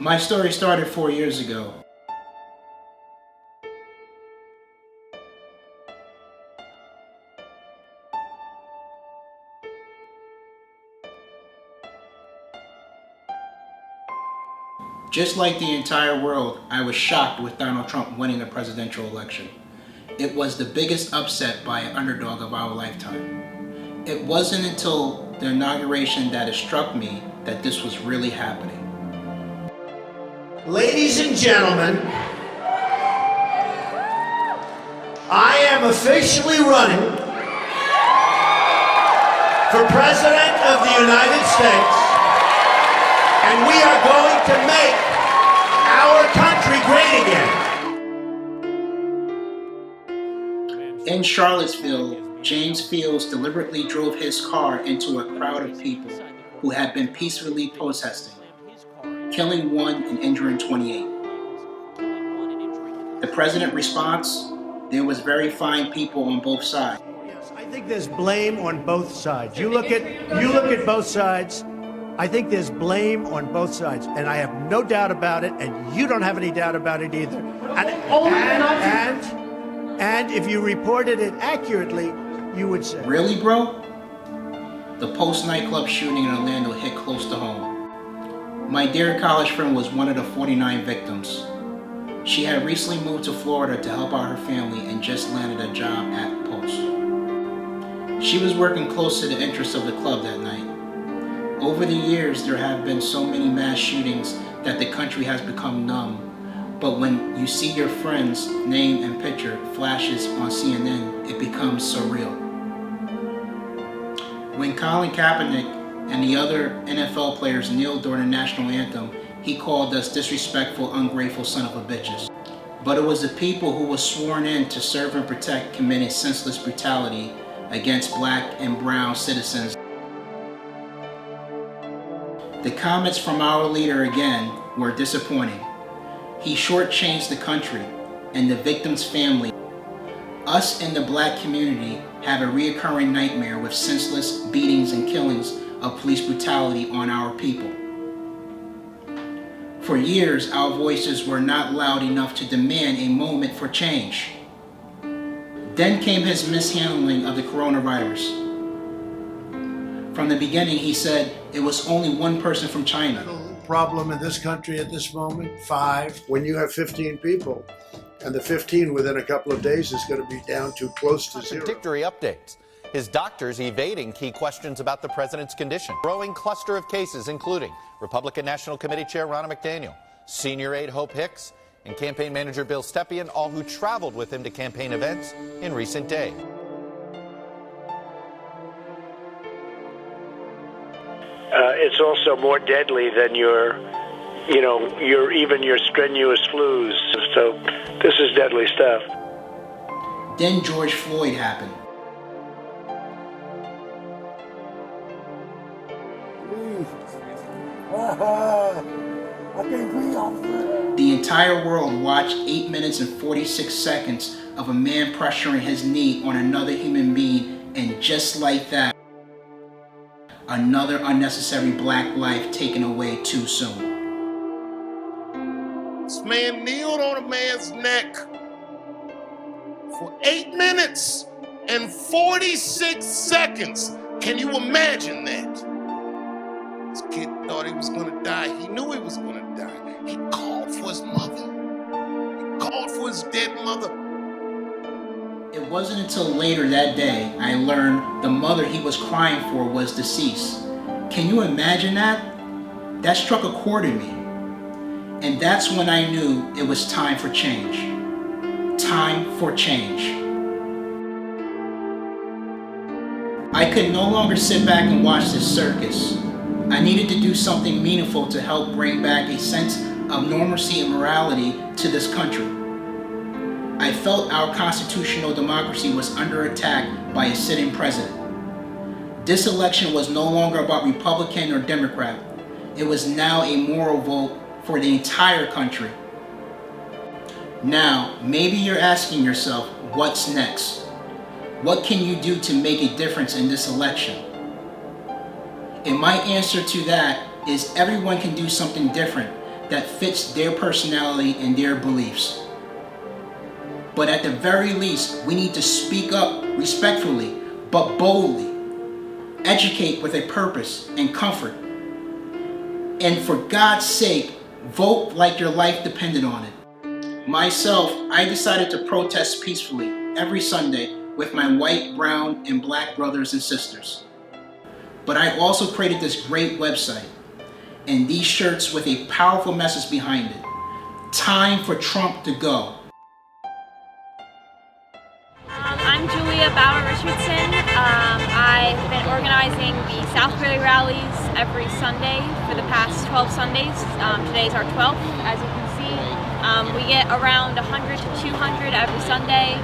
My story started 4 years ago. Just like the entire world, I was shocked with Donald Trump winning the presidential election. It was the biggest upset by an underdog of our lifetime. It wasn't until the inauguration that it struck me that this was really happening. Ladies and gentlemen, I am officially running for President of the United States, and we are going to make our country great again. In Charlottesville, James Fields deliberately drove his car into a crowd of people who had been peacefully protesting, killing 1 and injuring 28. The president's response? There was very fine people on both sides. Yes, I think there's blame on both sides. You look at both sides. I think there's blame on both sides, and I have no doubt about it, and you don't have any doubt about it either. And if you reported it accurately, you would say, "Really, bro?" The Post nightclub shooting in Orlando hit close to home. My dear college friend was one of the 49 victims. She had recently moved to Florida to help out her family and just landed a job at Post. She was working close to the interests of the club that night. Over the years, there have been so many mass shootings that the country has become numb. But when you see your friend's name and picture flashes on CNN, it becomes surreal. When Colin Kaepernick and the other NFL players kneeled during the national anthem, he called us disrespectful, ungrateful son of a bitches. But it was the people who were sworn in to serve and protect committing senseless brutality against black and brown citizens. The comments from our leader again were disappointing. He shortchanged the country and the victim's family. Us in the black community have a reoccurring nightmare with senseless beatings and killings of police brutality on our people. For years, our voices were not loud enough to demand a moment for change. Then came his mishandling of the coronavirus. From the beginning, he said it was only one person from China. Problem in this country at this moment, 5. When you have 15 people, and the 15 within a couple of days is going to be down to close to 0. Contradictory updates. His doctors evading key questions about the president's condition. Growing cluster of cases, including Republican National Committee Chair Ronna McDaniel, senior aide Hope Hicks, and campaign manager Bill Stepien, all who traveled with him to campaign events in recent days. It's also more deadly than your strenuous flus. So this is deadly stuff. Then George Floyd happened. The entire world watched 8 minutes and 46 seconds of a man pressuring his knee on another human being, and just like that, another unnecessary black life taken away too soon. This man kneeled on a man's neck for 8 minutes and 46 seconds. Can you imagine that? This kid thought he was going to die. He knew he was going to die. He called for his mother. He called for his dead mother. It wasn't until later that day I learned the mother he was crying for was deceased. Can you imagine that? That struck a chord in me. And that's when I knew it was time for change. Time for change. I could no longer sit back and watch this circus. I needed to do something meaningful to help bring back a sense of normalcy and morality to this country. I felt our constitutional democracy was under attack by a sitting president. This election was no longer about Republican or Democrat. It was now a moral vote for the entire country. Now, maybe you're asking yourself, what's next? What can you do to make a difference in this election? And my answer to that is everyone can do something different that fits their personality and their beliefs. But at the very least, we need to speak up respectfully, but boldly. Educate with a purpose and comfort. And for God's sake, vote like your life depended on it. Myself, I decided to protest peacefully every Sunday with my white, brown, and black brothers and sisters. But I also created this great website and these shirts with a powerful message behind it. Time for Trump to go. I'm Julia Bauer-Richardson. I've been organizing the Southbury rallies every Sunday for the past 12 Sundays. Today's our 12th, as you can see. We get around 100 to 200 every Sunday.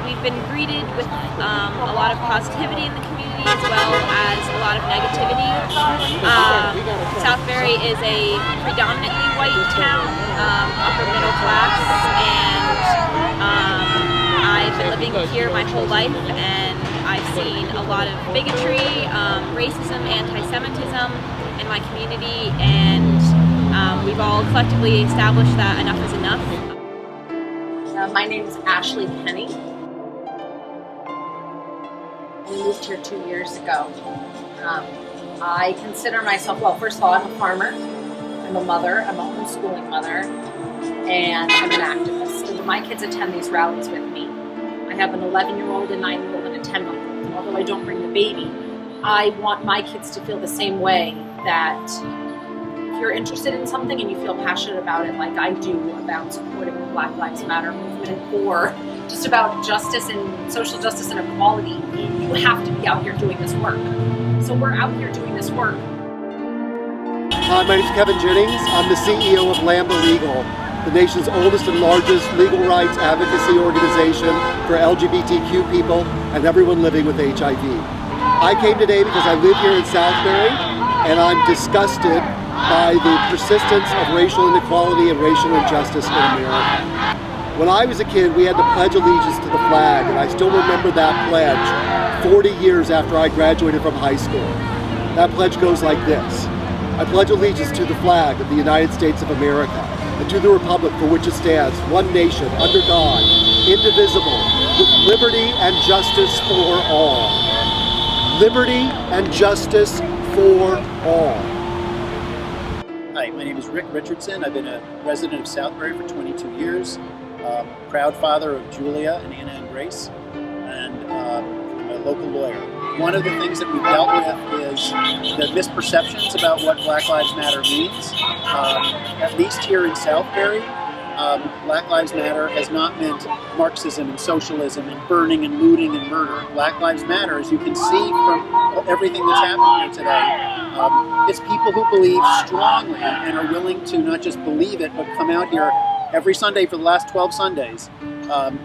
We've been greeted with a lot of positivity in the community as well as a lot of negativity. Southbury is a predominantly white town, upper middle class, and I've been living here my whole life, and I've seen a lot of bigotry, racism, anti-Semitism in my community, and we've all collectively established that enough is enough. My name is Ashley Penny. We moved here 2 years ago. I consider myself, well, first of all, I'm a farmer. I'm a mother. I'm a homeschooling mother. And I'm an activist. My kids attend these rallies with me. I have an 11-year-old, a 9-year-old, and a 10-month-old. Although I don't bring the baby, I want my kids to feel the same way, that if you're interested in something and you feel passionate about it, like I do, about supporting the Black Lives Matter movement or just about justice and social justice and equality, you have to be out here doing this work. So we're out here doing this work. Hi, my name is Kevin Jennings. I'm the CEO of Lambda Legal, the nation's oldest and largest legal rights advocacy organization for LGBTQ people and everyone living with HIV. I came today because I live here in Southbury, and I'm disgusted by the persistence of racial inequality and racial injustice in America. When I was a kid, we had to pledge allegiance to the flag, and I still remember that pledge 40 years after I graduated from high school. That pledge goes like this. I pledge allegiance to the flag of the United States of America and to the republic for which it stands, one nation, under God, indivisible, with liberty and justice for all. Liberty and justice for all. Hi, my name is Rick Richardson. I've been a resident of Southbury for 22 years. Proud father of Julia and Anna and Grace, and I'm a local lawyer. One of the things that we've dealt with is the misperceptions about what Black Lives Matter means. At least here in Southbury, Black Lives Matter has not meant Marxism and socialism and burning and looting and murder. Black Lives Matter, as you can see from everything that's happened here today, it's people who believe strongly and are willing to not just believe it, but come out here every Sunday for the last 12 Sundays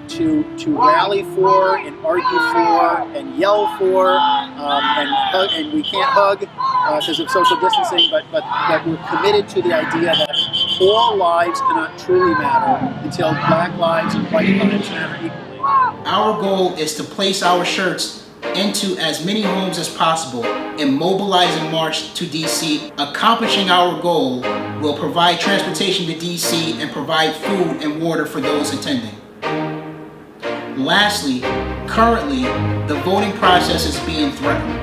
to rally for and argue for and yell for and hug, and we can't hug because of social distancing, but that we're committed to the idea that all lives cannot truly matter until Black lives and white lives matter equally. Our goal is to place our shirts into as many homes as possible and mobilize and march to DC. Accomplishing our goal will provide transportation to DC and provide food and water for those attending. Lastly, currently, the voting process is being threatened.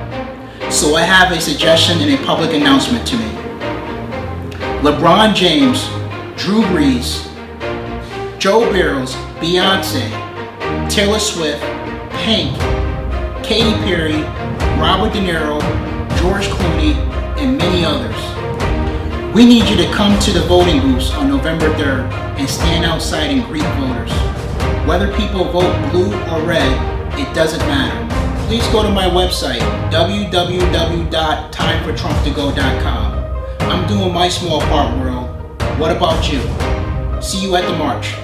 So I have a suggestion and a public announcement to make. LeBron James, Drew Brees, Joe Barrows, Beyonce, Taylor Swift, Pink, Katy Perry, Robert De Niro, George Clooney, and many others. We need you to come to the voting booths on November 3rd and stand outside and greet voters. Whether people vote blue or red, it doesn't matter. Please go to my website, www.timefortrumptogo.com. I'm doing my small part, world. What about you? See you at the march.